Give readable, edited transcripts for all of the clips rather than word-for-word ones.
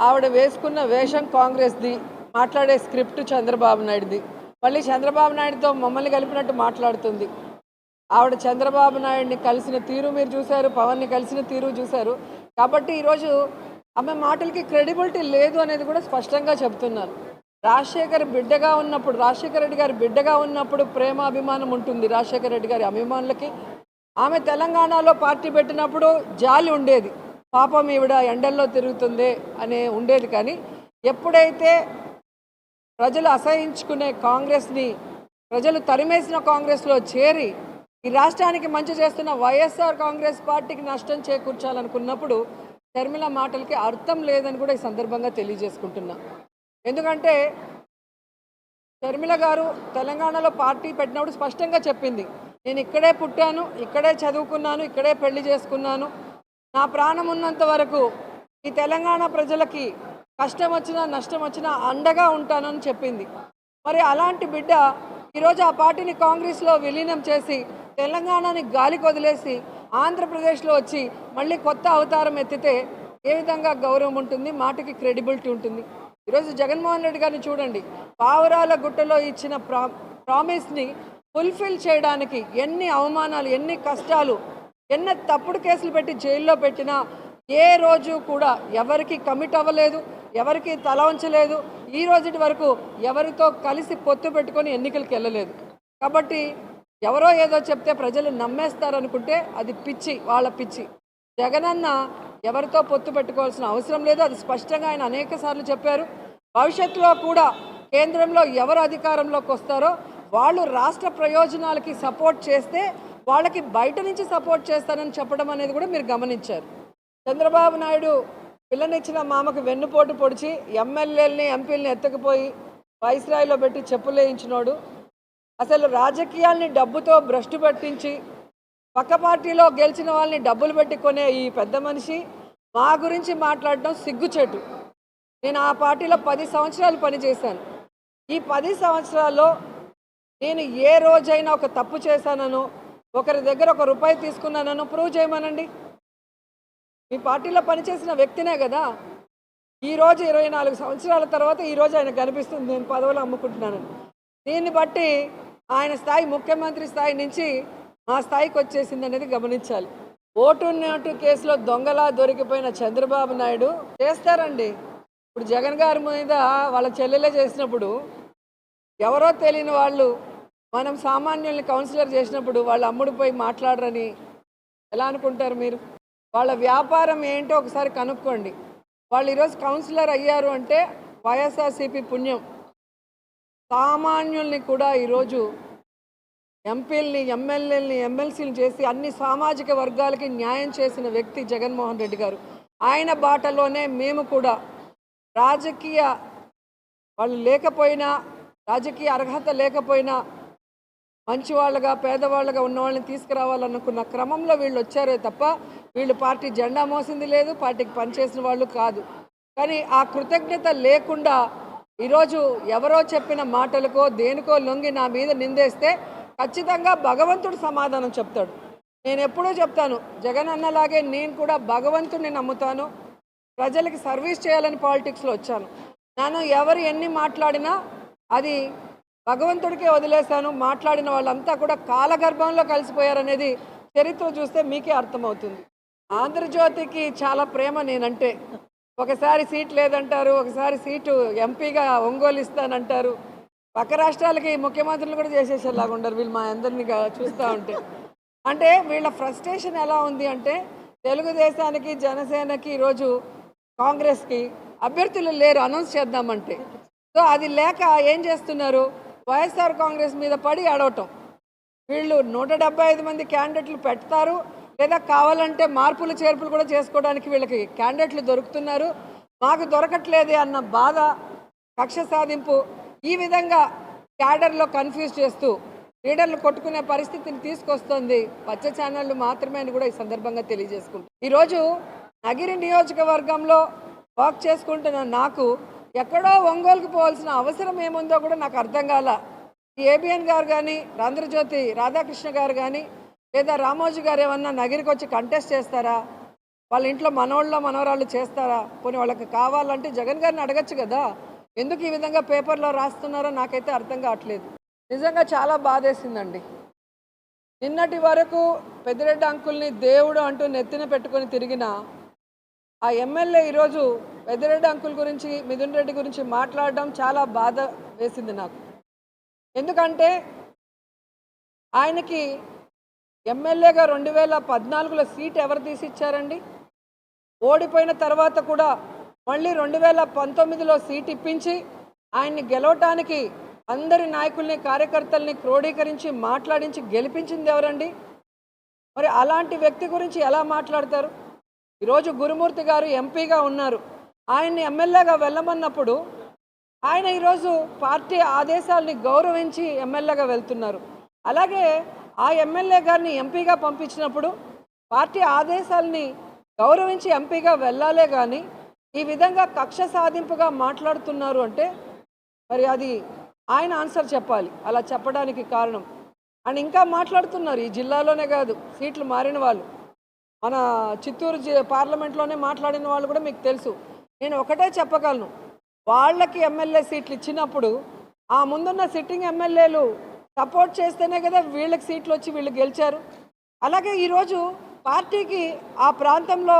ఆవిడ వేసుకున్న వేషం కాంగ్రెస్ది, మాట్లాడే స్క్రిప్ట్ చంద్రబాబు నాయుడుది. మళ్ళీ చంద్రబాబు నాయుడుతో మమ్మల్ని కలిపినట్టు మాట్లాడుతుంది. ఆవిడ చంద్రబాబు నాయుడిని కలిసిన తీరు మీరు చూశారు, పవన్ని కలిసిన తీరు చూశారు. కాబట్టి ఈరోజు ఆమె మాటలకి క్రెడిబిలిటీ లేదు అనేది కూడా స్పష్టంగా చెప్తున్నారు. రాజశేఖర రెడ్డి గారి బిడ్డగా ఉన్నప్పుడు ప్రేమ అభిమానం ఉంటుంది రాజశేఖర రెడ్డి గారి అభిమానులకి. ఆమె తెలంగాణలో పార్టీ పెట్టినప్పుడు జాలి ఉండేది, పాపం ఈవిడ ఎండల్లో తిరుగుతుంది అనే ఉండేది. కానీ ఎప్పుడైతే ప్రజలు అసహించుకునే కాంగ్రెస్ని, ప్రజలు తరిమేసిన కాంగ్రెస్లో చేరి ఈ రాష్ట్రానికి మంచి చేస్తున్న వైఎస్ఆర్ కాంగ్రెస్ పార్టీకి నష్టం చేకూర్చాలనుకున్నప్పుడు షర్మిల మాటలకి అర్థం లేదని కూడా ఈ సందర్భంగా తెలియజేసుకుంటున్నా. ఎందుకంటే షర్మిల గారు తెలంగాణలో పార్టీ పెట్టినప్పుడు స్పష్టంగా చెప్పింది, నేను ఇక్కడే పుట్టాను, ఇక్కడే చదువుకున్నాను, ఇక్కడే పెళ్లి చేసుకున్నాను, నా ప్రాణం ఉన్నంత వరకు ఈ తెలంగాణ ప్రజలకి కష్టం వచ్చినా నష్టం వచ్చినా అండగా ఉంటానని చెప్పింది. మరి అలాంటి బిడ్డ ఈరోజు ఆ పార్టీని కాంగ్రెస్లో విలీనం చేసి తెలంగాణని గాలికి వదిలేసి ఆంధ్రప్రదేశ్లో వచ్చి మళ్ళీ కొత్త అవతారం ఎత్తితే ఏ విధంగా గౌరవం ఉంటుంది, మాటకి క్రెడిబిలిటీ ఉంటుంది? ఈరోజు జగన్మోహన్ రెడ్డి గారిని చూడండి, పావురాల గుట్టలో ఇచ్చిన ప్రామిస్ని ఫుల్ఫిల్ చేయడానికి ఎన్ని అవమానాలు, ఎన్ని కష్టాలు, ఎన్ని తప్పుడు కేసులు పెట్టి జైల్లో పెట్టినా ఏ రోజు కూడా ఎవరికి కమిట్ అవ్వలేదు, ఎవరికి తల ఉంచలేదు. ఈ రోజుటి వరకు ఎవరితో కలిసి పొత్తు పెట్టుకొని ఎన్నికలకు వెళ్ళలేదు. కాబట్టి ఎవరో ఏదో చెప్తే ప్రజలు నమ్మేస్తారనుకుంటే అది పిచ్చి, వాళ్ళ పిచ్చి. జగనన్న ఎవరితో పొత్తు పెట్టుకోవాల్సిన అవసరం లేదు, అది స్పష్టంగా ఆయన అనేక సార్లు చెప్పారు. భవిష్యత్తులో కూడా కేంద్రంలో ఎవరు అధికారంలోకి వస్తారో వాళ్ళు రాష్ట్ర ప్రయోజనాలకి సపోర్ట్ చేస్తే వాళ్ళకి బయట నుంచి సపోర్ట్ చేస్తారని చెప్పడం అనేది కూడా మీరు గమనించారు. చంద్రబాబు నాయుడు పిల్లనిచ్చిన మామకు వెన్నుపోటు పొడిచి ఎమ్మెల్యేలని ఎంపీలని ఎత్తకపోయి వైస్రాయిలో పెట్టి చెప్పులేయించినోడు, అసలు రాజకీయాల్ని డబ్బుతో భ్రష్టు పట్టించి పక్క పార్టీలో గెలిచిన వాళ్ళని డబ్బులు పెట్టి కొనే ఈ పెద్ద మనిషి మా గురించి మాట్లాడడం సిగ్గుచేటు. నేను ఆ పార్టీలో 10 సంవత్సరాలు పనిచేశాను. ఈ 10 సంవత్సరాల్లో నేను ఏ రోజైనా ఒక తప్పు చేశానో, ఒకరి దగ్గర ₹1 తీసుకున్నానో ప్రూవ్ చేయమనండి. మీ పార్టీలో పనిచేసిన వ్యక్తినే కదా. ఈరోజు 24 సంవత్సరాల తర్వాత ఈరోజు ఆయన కనిపిస్తుంది నేను పదవులు అమ్ముకుంటున్నానని. దీన్ని బట్టి ఆయన స్థాయి ముఖ్యమంత్రి స్థాయి నుంచి మా స్థాయికి వచ్చేసింది అనేది గమనించాలి. ఓటు నోటు కేసులో దొంగలా దొరికిపోయిన చంద్రబాబు నాయుడు చేస్తారండి. ఇప్పుడు జగన్ గారి మీద వాళ్ళ చెల్లెలే చేసినప్పుడు ఎవరో తెలియని వాళ్ళు మనం సామాన్యుల్ని కౌన్సిలర్ చేసినప్పుడు వాళ్ళు అమ్ముడిపోయి మాట్లాడరని ఎలా అనుకుంటారు మీరు? వాళ్ళ వ్యాపారం ఏంటో ఒకసారి కనుక్కోండి. వాళ్ళు ఈరోజు కౌన్సిలర్ అయ్యారు అంటే వైఎస్ఆర్సీపీ పుణ్యం. సామాన్యుల్ని కూడా ఈరోజు ఎంపీల్ని, ఎమ్మెల్యేలని, ఎమ్మెల్సీలు చేసి అన్ని సామాజిక వర్గాలకి న్యాయం చేసిన వ్యక్తి జగన్మోహన్ రెడ్డి గారు. ఆయన బాటలోనే మేము కూడా రాజకీయ వాళ్ళు లేకపోయినా, రాజకీయ అర్హత లేకపోయినా మంచివాళ్ళగా పేదవాళ్ళగా ఉన్న వాళ్ళని తీసుకురావాలనుకున్న క్రమంలో వీళ్ళు వచ్చారే తప్ప వీళ్ళు పార్టీ జెండా మోసింది లేదు, పార్టీకి పనిచేసిన వాళ్ళు కాదు. కానీ ఆ కృతజ్ఞత లేకుండా ఈరోజు ఎవరో చెప్పిన మాటలకో దేనికో లొంగి నా మీద నిందేస్తే ఖచ్చితంగా భగవంతుడు సమాధానం చెప్తాడు. నేను ఎప్పుడూ చెప్తాను, జగన్ అన్నలాగే నేను కూడా భగవంతుడిని నమ్ముతాను. ప్రజలకి సర్వీస్ చేయాలని పాలిటిక్స్లో వచ్చాను. నేను ఎవరు ఎన్ని మాట్లాడినా అది భగవంతుడికే వదిలేశాను. మాట్లాడిన వాళ్ళంతా కూడా కాలగర్భంలో కలిసిపోయారనేది చరిత్ర చూస్తే మీకే అర్థమవుతుంది. ఆంధ్రజ్యోతికి చాలా ప్రేమ నేనంటే. ఒకసారి సీట్ లేదంటారు, ఒకసారి సీటు ఎంపీగా ఒంగోలు ఇస్తానంటారు. పక్క రాష్ట్రాలకి ముఖ్యమంత్రులు కూడా చేసేసేలాగా ఉండరు వీళ్ళు మా అందరినీ చూస్తూ ఉంటే. అంటే వీళ్ళ ఫ్రస్ట్రేషన్ ఎలా ఉంది అంటే తెలుగుదేశానికి, జనసేనకి, ఈరోజు కాంగ్రెస్కి అభ్యర్థులు లేరు అనౌన్స్ చేద్దామంటే. సో అది లేక ఏం చేస్తున్నారు, వైఎస్ఆర్ కాంగ్రెస్ మీద పడి అడవటం. వీళ్ళు 175 మంది క్యాండిడేట్లు పెడతారు, లేదా కావాలంటే మార్పులు చేర్పులు కూడా చేసుకోవడానికి వీళ్ళకి క్యాండిడేట్లు దొరుకుతున్నారు. మాకు దొరకట్లేదే అన్న బాధ, కక్ష సాధింపు, ఈ విధంగా క్యాడర్లో కన్ఫ్యూజ్ చేస్తూ లీడర్లు కొట్టుకునే పరిస్థితిని తీసుకొస్తుంది పచ్చ ఛానళ్ళు మాత్రమే అని కూడా ఈ సందర్భంగా తెలియజేసుకుంటాం. ఈరోజు నగిరి నియోజకవర్గంలో వర్క్ చేసుకుంటున్న నాకు ఎక్కడో ఒంగోలుకు పోవాల్సిన అవసరం ఏముందో కూడా నాకు అర్థం కాల. ఏబిఎన్ గారు కానీ, ఆంధ్రజ్యోతి రాధాకృష్ణ గారు కానీ, లేదా రామోజీ గారు ఏమన్నా నగిరికి వచ్చి కంటెస్ట్ చేస్తారా? వాళ్ళ ఇంట్లో మనోళ్ళ మనవరాళ్ళు చేస్తారా? పోనీ వాళ్ళకి కావాలంటే జగన్ గారిని అడగచ్చు కదా. ఎందుకు ఈ విధంగా పేపర్లో రాస్తున్నారో నాకైతే అర్థం కావట్లేదు. నిజంగా చాలా బాధేసిందండి. నిన్నటి వరకు పెద్దిరెడ్డి అంకుల్ని దేవుడు అంటూ నెత్తిన పెట్టుకొని తిరిగిన ఆ ఎమ్మెల్యే ఈరోజు పెద్దిరెడ్డి అంకుల్ గురించి, మిథున్ రెడ్డి గురించి మాట్లాడడం చాలా బాధ వేసింది నాకు. ఎందుకంటే ఆయనకి ఎమ్మెల్యేగా 2014లో సీట్ ఎవరు తీసిచ్చారండి? ఓడిపోయిన తర్వాత కూడా మళ్ళీ 2019లో సీట్ ఇప్పించి ఆయన్ని గెలవటానికి అందరి నాయకుల్ని, కార్యకర్తల్ని క్రోడీకరించి మాట్లాడించి గెలిపించింది ఎవరండి? మరి అలాంటి వ్యక్తి గురించి ఎలా మాట్లాడతారు? ఈరోజు గురుమూర్తి గారు ఎంపీగా ఉన్నారు. ఆయన్ని ఎమ్మెల్యేగా వెళ్ళమన్నప్పుడు ఆయన ఈరోజు పార్టీ ఆదేశాలని గౌరవించి ఎమ్మెల్యేగా వెళ్తున్నారు. అలాగే ఆ ఎమ్మెల్యే గారిని ఎంపీగా పంపించినప్పుడు పార్టీ ఆదేశాలని గౌరవించి ఎంపీగా వెళ్ళాలే కానీ ఈ విధంగా కక్ష సాధింపుగా మాట్లాడుతున్నారు అంటే మరి అది ఆయన ఆన్సర్ చెప్పాలి అలా చెప్పడానికి కారణం. అని ఇంకా మాట్లాడుతున్నారు. ఈ జిల్లాలోనే కాదు, సీట్లు మారిన వాళ్ళు, మన చిత్తూరు పార్లమెంట్లోనే మాట్లాడిన వాళ్ళు కూడా మీకు తెలుసు. నేను ఒకటే చెప్పగలను, వాళ్ళకి ఎమ్మెల్యే సీట్లు ఇచ్చినప్పుడు ఆ ముందున్న సిట్టింగ్ ఎమ్మెల్యేలు సపోర్ట్ చేస్తేనే కదా వీళ్ళకి సీట్లు వచ్చి వీళ్ళు గెలిచారు. అలాగే ఈరోజు పార్టీకి ఆ ప్రాంతంలో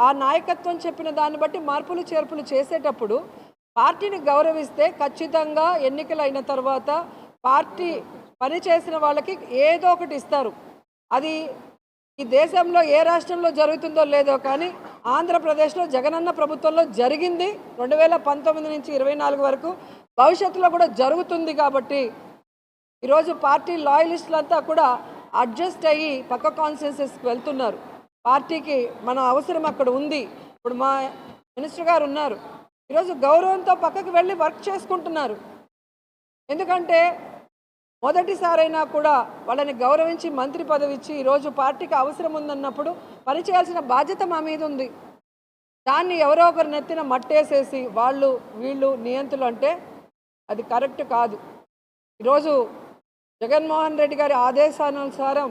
ఆ నాయకత్వం చెప్పిన దాన్ని బట్టి మార్పులు చేర్పులు చేసేటప్పుడు పార్టీని గౌరవిస్తే ఖచ్చితంగా ఎన్నికలు అయిన తర్వాత పార్టీ పని చేసిన వాళ్ళకి ఏదో ఒకటి ఇస్తారు. అది ఈ దేశంలో ఏ రాష్ట్రంలో జరుగుతుందో లేదో కానీ ఆంధ్రప్రదేశ్లో జగనన్న ప్రభుత్వంలో జరిగింది. 2019 నుంచి 24 వరకు భవిష్యత్తులో కూడా జరుగుతుంది. కాబట్టి ఈరోజు పార్టీ లాయలిస్టులంతా కూడా అడ్జస్ట్ అయ్యి పక్క కాన్స్టిట్యున్సీస్కి వెళ్తున్నారు. పార్టీకి మన అవసరం అక్కడ ఉంది. ఇప్పుడు మా మినిస్టర్ గారు ఉన్నారు, ఈరోజు గౌరవంతో పక్కకు వెళ్ళి వర్క్ చేసుకుంటున్నారు. ఎందుకంటే మొదటిసారైనా కూడా వాళ్ళని గౌరవించి మంత్రి పదవి ఇచ్చి ఈరోజు పార్టీకి అవసరం ఉందన్నప్పుడు పనిచేయాల్సిన బాధ్యత మా మీద ఉంది. దాన్ని ఎవరో ఒకరు నెత్తిన మట్టేసేసి వాళ్ళు వీళ్ళు నియంత్రులు అంటే అది కరెక్ట్ కాదు. ఈరోజు జగన్మోహన్ రెడ్డి గారి ఆదేశానుసారం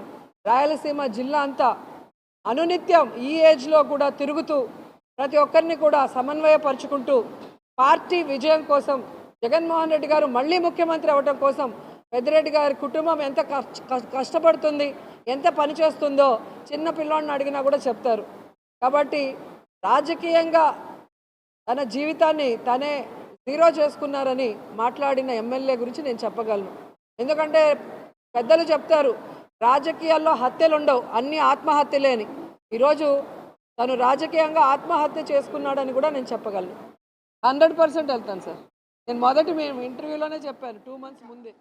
రాయలసీమ జిల్లా అంతా అనునిత్యం ఈ ఏజ్లో కూడా తిరుగుతూ ప్రతి ఒక్కరిని కూడా సమన్వయపరుచుకుంటూ పార్టీ విజయం కోసం, జగన్మోహన్ రెడ్డి గారు మళ్ళీ ముఖ్యమంత్రి అవ్వడం కోసం పెద్దిరెడ్డి గారి కుటుంబం ఎంత కష్టపడుతుంది, ఎంత పని చేస్తుందో చిన్న పిల్లోడిని అడిగినా కూడా చెప్తారు. కాబట్టి రాజకీయంగా తన జీవితాన్ని తనే జీరో చేసుకున్నారని మాట్లాడిన ఎమ్మెల్యే గురించి నేను చెప్పగలను. ఎందుకంటే పెద్దలు చెప్తారు, రాజకీయాల్లో హత్యలు ఉండవు, అన్ని ఆత్మహత్యలేని. ఈరోజు తను రాజకీయంగా ఆత్మహత్య చేసుకున్నాడని కూడా నేను చెప్పగలను. 100% వెళ్తాను సార్. నేను మొదటి మేము ఇంటర్వ్యూలోనే చెప్పాను 2 months ముందే.